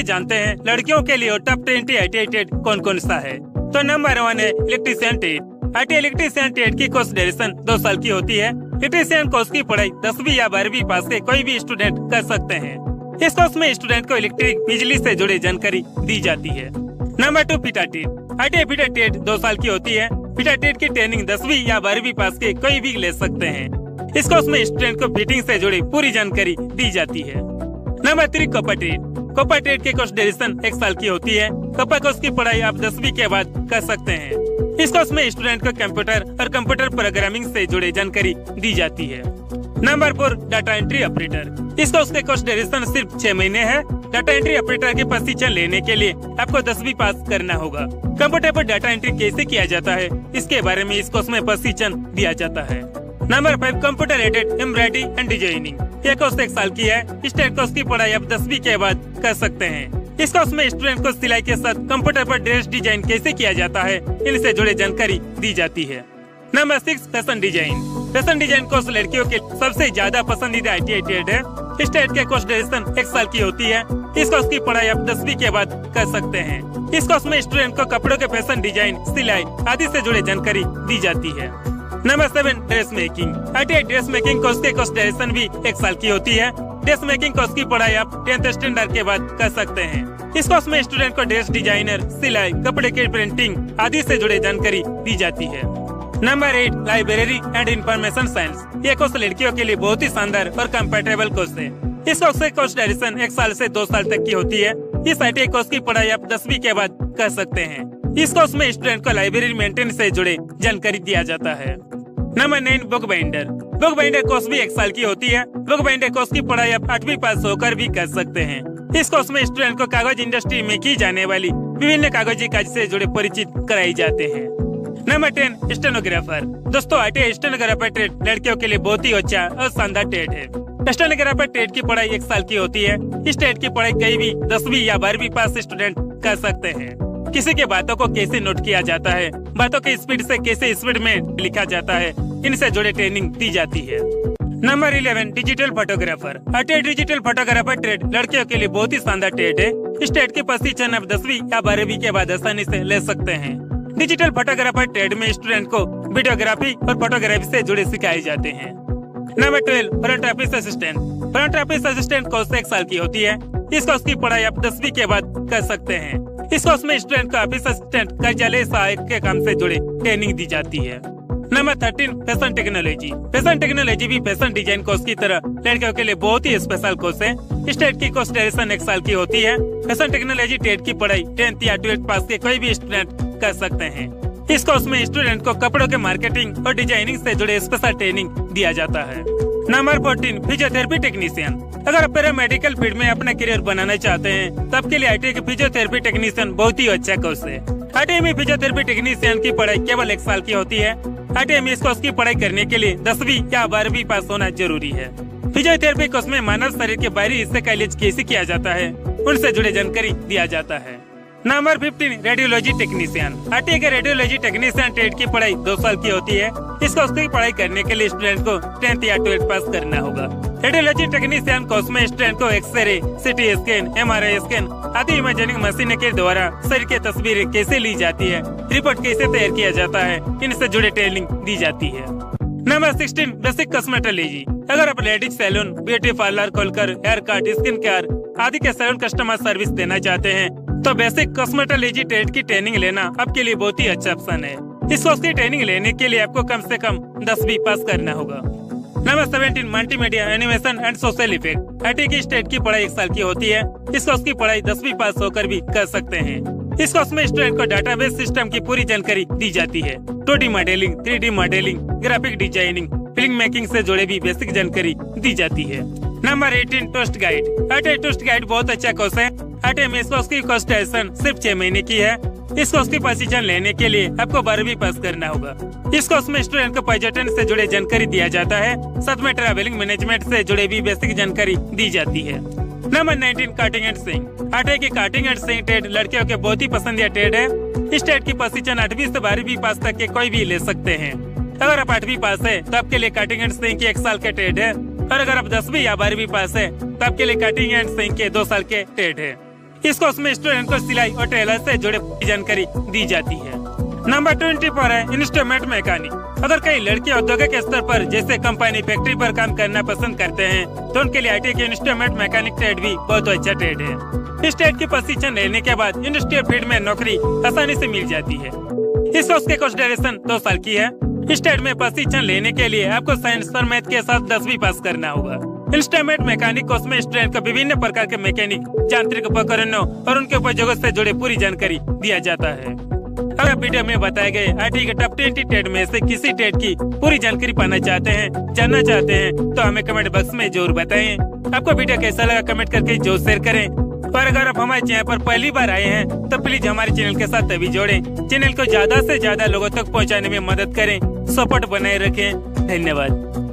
जानते हैं लड़कियों के लिए टॉप 20 ITI टेट कौन कौन सा है। तो नंबर 1 है इलेक्ट्रीशियन टेट। ITI इलेक्ट्रीशियन टेट की कोर्स ड्यूरेशन 2 साल की होती है। इलेक्ट्रीशियन कोर्स की पढ़ाई 10वीं या 12वीं पास के कोई भी स्टूडेंट कर सकते हैं। इस कोर्स में स्टूडेंट को इलेक्ट्रिक बिजली से जुड़े जानकारी दी जाती है। नंबर 2 फिटर टेट। ITI फिटर टेट 2 साल की होती है। फिटर टेट की ट्रेनिंग 10वीं या 12वीं पास के कोई भी ले सकते हैं। इस कोर्स में स्टूडेंट को फिटिंग से जुड़ी पूरी जानकारी दी जाती है। नंबर 3 कॉपर टेट। कॉपर टेट की कोर्स ड्यूरेशन 1 साल की होती है। कॉपर कोर्स की पढ़ाई आप 10वीं के बाद कर सकते हैं। इस कोर्स में स्टूडेंट को कंप्यूटर और कंप्यूटर प्रोग्रामिंग से जुड़े जानकारी दी जाती है। Number 4 data entry operator. इस कोर्स के कोर्स ड्यूरेशन सिर्फ 6 महीने है। डाटा एंट्री ऑपरेटर की प्रशिक्षण लेने के लिए आपको 10वीं पास करना होगा। कंप्यूटर पर डाटा एंट्री कैसे किया जाता है इसके बारे में इस कोर्स में प्रशिक्षण दिया जाता है। Number 5 computer aided embroidery and designing. यह कोर्स 1 साल की है। इस टेट कोर्स की पढ़ाई आप 10वीं के बाद कर सकते हैं। इस कोर्स में स्टूडेंट को सिलाई के साथ कंप्यूटर पर ड्रेस डिजाइन कैसे किया जाता है इनसे जुड़े जानकारी दी जाती है। Number 6 fashion design. Fashion design course लड़कियों के सबसे ज्यादा पसंदीदा ITI टेट है। इस टेट के कोर्स ड्यूरेशन 1 साल की होती है। इस कोर्स की पढ़ाई आप 10वीं के बाद कर सकते हैं। इस कोर्स में स्टूडेंट को कपड़ों के फैशन डिजाइन, सिलाई आदि से जुड़े जानकारी दी जाती है। Number 7 dress making. ITI dress making course के कोर्स ड्यूरेशन भी 1 साल की होती है। ड्रेस मेकिंग कोर्स की पढ़ाई आप 10th स्टैंडर्ड के बाद कर सकते हैं। इस कोर्स में स्टूडेंट को ड्रेस डिजाइनर, सिलाई, कपड़े की प्रिंटिंग आदि से जुड़े जानकारी दी जाती है। Number 8 library and information science. ये कोर्स लड़कियों के लिए बहुत ही शानदार और कंफर्टेबल कोर्स है। इस कोर्स के कोर्स ड्यूरेशन 1 साल से 2 साल तक की होती है। इस ITI कोर्स की पढ़ाई आप 10वीं के बाद कर सकते हैं। इस कोर्स में स्टूडेंट को लाइब्रेरी मेंटेन से जुड़े जानकारी दिया जाता है। Number 9 book binder. Book binder course भी 1 साल की होती है। बुक बाइंडर कोर्स की पढ़ाई आप 8वीं पास होकर भी कर सकते हैं। इस कोर्स में स्टूडेंट को कागज इंडस्ट्री में की जाने वाली विभिन्न कागजी कार्य से जुड़े परिचित कराई जाते हैं। Number 10 stenographer. दोस्तों ITI स्टेनोग्राफर टेट लड़कियों के लिए बहुत ही अच्छा और शानदार टेट है। स्टेनोग्राफर टेट की पढ़ाई 1 साल की होती है। इस टेट की पढ़ाई कहीं भी 10वीं या 12वीं पास स्टूडेंट कर सकते हैं। किसी के बातों को कैसे नोट किया जाता है, बातों की स्पीड से कैसे स्पीड में लिखा जाता है, इनसे जुड़े ट्रेनिंग दी जाती है। Number 11 digital photographer. ITI digital photographer टेट लड़कियों के लिए बहुत ही शानदार टेट है। इस टेट की प्रशिक्षण आप 10वीं या 12वीं के बाद आसानी से ले सकते हैं। डिजिटल फोटोग्राफर टेट में स्टूडेंट को वीडियोग्राफी और फोटोग्राफी से जुड़े सिखाए जाते हैं। Number 12 front office assistant. Front office assistant course 1 साल की होती है। इस कोर्स की पढ़ाई आप 10वीं के बाद कर सकते हैं। इस कोर्स में स्टूडेंट को ऑफिस असिस्टेंट, कार्यालय सहायक के काम से जुड़े ट्रेनिंग दी जाती है। Number 13 fashion technology. Fashion technology भी फैशन डिजाइन कोर्स की तरह लड़कियों के लिए बहुत ही स्पेशल कोर्स है। इस टेट की कोर्स ड्यूरेशन 1 साल की होती है। फैशन टेक्नोलॉजी टेट की पढ़ाई 10th या 12th पास के कोई भी स्टूडेंट कर सकते हैं। इस कोर्स में स्टूडेंट को कपड़ों के मार्केटिंग और डिजाइनिंग से जुड़े स्पेशल ट्रेनिंग दिया जाता है। Number 14 physiotherapy technician. अगर आप पैरामेडिकल फील्ड में अपना करियर बनाना चाहते हैं तब के लिए ITI की फिजियोथेरेपी टेक्नीशियन बहुत ही अच्छा कोर्स है। ITI में फिजियोथेरेपी टेक्नीशियन की पढ़ाई केवल 1 साल की होती है। ITI में इस कोर्स की पढ़ाई करने के लिए 10वीं या 12वीं पास होना जरूरी है। फिजियोथेरेपी कोर्स में मानव शरीर के बाहरी हिस्से का इलाज कैसे किया जाता है उनसे जुड़े जानकारी दिया जाता है। Number 15 radiology technician. ITI के रेडियोलॉजी टेक्नीशियन टेट की पढ़ाई 2 साल की होती है। इस कोर्स की पढ़ाई करने के लिए स्टूडेंट को 10th या 12th पास करना होगा। रेडियोलॉजी टेक्नीशियन कोर्स में स्टूडेंट को x ray, CT scan, MRI scan आदि इमेजिंग मशीन के द्वारा शरीर की तस्वीरें कैसे ली जाती है, रिपोर्ट कैसे तैयार किया जाता है, इनसे जुड़े ट्रेनिंग दी जाती है। Number 16 basic cosmetology. अगर आप लेडीज सैलून, ब्यूटी पार्लर खोलकर हेयर कट, स्किन केयर आदि के सैलून कस्टमर सर्विस देना चाहते हैं तो बेसिक कॉस्मेटोलॉजी टेट की ट्रेनिंग लेना आपके लिए बहुत ही अच्छा ऑप्शन है। इस कोर्स की ट्रेनिंग लेने के लिए आपको कम से कम 10वीं पास करना होगा। Number 17 multimedia animation and social effect. ITI की स्टेट की पढ़ाई 1 साल की होती है। इस कोर्स की पढ़ाई 10वीं पास होकर भी कर सकते हैं। इस कोर्स में स्टूडेंट को डाटाबेस सिस्टम की पूरी जानकारी दी जाती है। 2D modelling, 3D modelling, graphic designing, film making से जुड़े भी बेसिक जानकारी दी जाती है। Number 18 toast guide. ITI toast guide बहुत अच्छा कोर्स है। ITI में इस कोर्स की कोर्स ड्यूरेशन सिर्फ 6 महीने की है। इस कोर्स की प्रशिक्षण लेने के लिए आपको 12वीं पास करना होगा। इस कोर्स में स्टूडेंट को पर्यटन से जुड़े जानकारी दिया जाता है। साथ में ट्रैवलिंग मैनेजमेंट से जुड़े भी बेसिक जानकारी दी जाती है। Number 19 cutting and swing. ITI की कटिंग एंड स्विंग टेट लड़कियों के बहुत ही पसंदीदा टेट है। इस टेट की प्रशिक्षण 8वीं से 12वीं पास तक के कोई भी ले सकते हैं। अगर आप 8वीं पास है तो आपके लिए कटिंग एंड स्विंग की 1 साल के टेट है। और अगर आप 10वीं या 12वीं पास है तो आपके लिए कटिंग एंड स्विंग के 2 साल के टेट है। इस कोर्स में स्टूडेंट को सिलाई और टेलर से जुड़े जानकारी दी जाती है। नंबर 24 है इंस्ट्रूमेंट मैकेनिक। अगर कई लड़के औद्योगिक स्तर पर जैसे कंपनी फैक्ट्री पर काम करना पसंद करते हैं तो उनके लिए आईटी के इंस्ट्रूमेंट मैकेनिक ट्रेड भी बहुत अच्छा ट्रेड है। इस ट्रेड की प्रशिक्षण लेने के बाद इंडस्ट्रियल फील्ड में नौकरी आसानी से मिल जाती है। इस कोर्स के कोर्स ड्यूरेशन 2 साल की है। इस ट्रेड में प्रशिक्षण लेने के लिए आपको साइंस और मैथ के साथ 10वीं पास करना होगा। इंस्ट्रूमेंट मैकेनिक कोर्स में स्टूडेंट को विभिन्न प्रकार के मैकेनिक, यांत्रिक उपकरणों और उनके उपयोगों से जुड़े पूरी जानकारी दिया जाता है। अगर वीडियो में बताए गए आईटी के टॉप 20 ट्रेड में से किसी ट्रेड की पूरी जानकारी पाना चाहते हैं, जानना चाहते हैं तो हमें कमेंट बॉक्स में जरूर बताएं। आपको वीडियो कैसा लगा कमेंट करके जरूर शेयर करें। और अगर आप हमारे चैनल पर पहली बार आए हैं तो प्लीज हमारे चैनल के साथ तभी जोड़ें। चैनल को ज्यादा से ज्यादा लोगों तक पहुंचाने में मदद करें। सपोर्ट बनाए रखें। धन्यवाद।